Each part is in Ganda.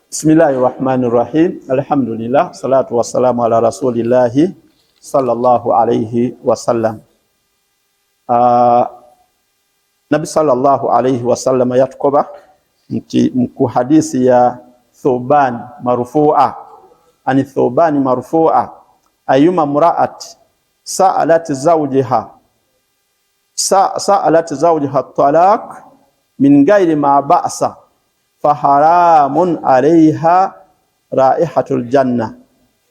Bismillahirrahmanirrahim. Alhamdulillah, salatu wassalamu ala rasulillahi sallallahu alayhi wasallam. Nabi sallallahu alayhi wasallam yatukoba mku hadisi ya Thuban marfu'a, ani Thuban marfu'a, ayuma mura'at sa'alat zawjiha talaq min ghairi ma ba'sa faharamun alayha raihatul janna,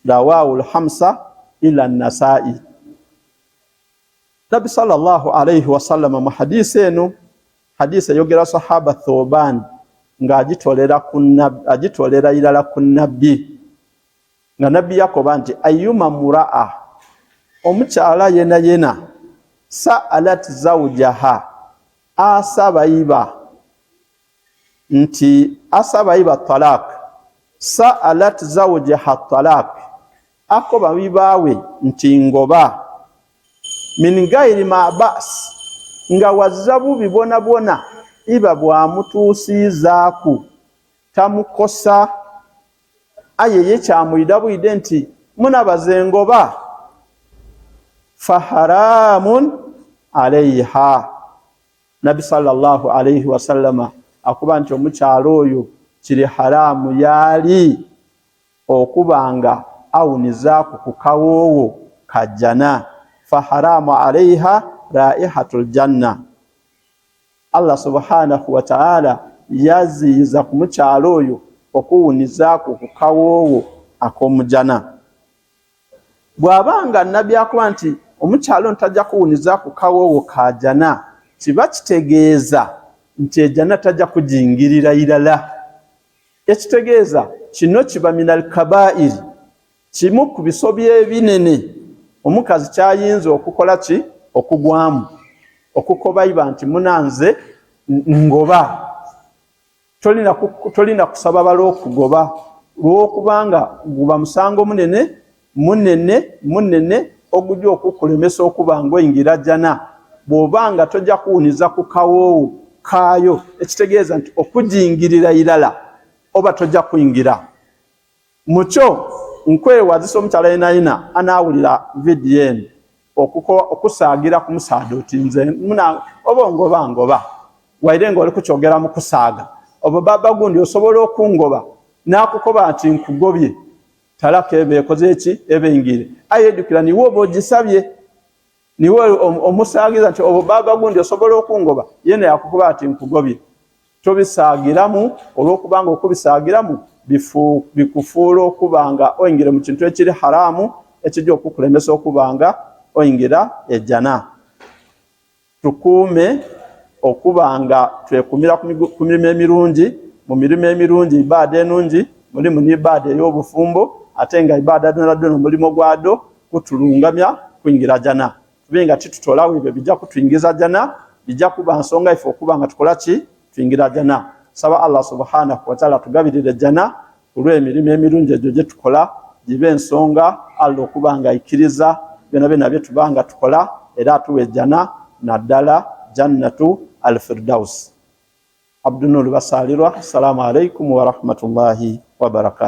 rawahul hamsa ila an-Nasa'i. Nabi sallallahu alayhi wasallam mu hadisi eno, hadisi yogera sahaba Thuban nga agitolera ilala ku nabbi, nga nabbi yakoba nti ayyuma mura'a, omukyala yena sa'alat zawjaha, asaba iba talaq, sa'alat zawjaha talaq, akoba bibawe nti ngoba, min gairi ma bas, nga wazabu bibona iba bwa mutusizaku tamukosa, ayeye kyamuyida bwide nti munabaze ngoba, faharamun alayha. Nabi sallallahu alayhi wasallama akuba nti omukyalo oyo kiri haramu yali okubanga awunizaku ku kawowo kajjana, faharamu alayha raihatul janna. Allah subhanahu wa ta'ala yaziza ku mukyalo oyo okuwunizaku ku kawowo akomujana. Bwabanga nabi akuba nti omukyalo ntajja kuwuniza ku kawowo kajjana, kiba kitegeeza nti ejjana tajja kujingirira ilala. Ekitegeeza kino kiba minal kabairi, kimu ku bisobya ebinene omukazi kyayinza okukola ki, okugwamu, okukoba iba nti munanze ngoba. Tolina kusaba bala okugoba lwokubanga guba musango munene ogujja okukulemesa okuba ng'oyingira jjana bw'obanga tojja kuwuniza ku kawowo kaayo. Ekitegeeza nti okujingirira ilala oba tojja kuyingira mukyo. Nkwewazisa omukyala yenayina anaawulira vidiyo eno okusaagira ku musaada oti nze oba ngoba waire nga oli kukyogera mu kusaaga, oba baba gundi osobola okungoba n'akukoba nti nkugobye, talaka eba ekoze eki, eba engire. Ayedukira niwe oba ogisabye, niwe omusaagiza nti oba baba gundi osobola okungoba, yena yakukoba nti nkugobye. Tobisaagiramu, olw'okubanga okubisaagiramu bikufuula okubanga oyingira mu kintu ekiri haramu ekijja okukulemesa okubanga oyingira ejjana. Tukuume okubanga twekumira ku mirimu emirungi. Mu mirimu emirungi ibaada enungi mulimu n'ibaada ey'obufumbo, ate nga ibaada ddona omulimo gwado kutulungamya kuyingira jjana. Tubenga titutolawo ebyo bijja kutuyingiza jjana, bijja kuba nsonga ife okubanga tukola ki, tuyingira jjana. Saba Allah subhanahu wa ta'ala tugabirire jjana olw'emirimu emirungi egyo gye tukola, gibe ensonga Allah okubanga ikkiriza byonna bye tubanga tukola, era atuwe jjana naddala jannatu al-firdaus. Abdunur Basalirwa. Assalamu alaikum wa rahmatullahi wa barakatuh.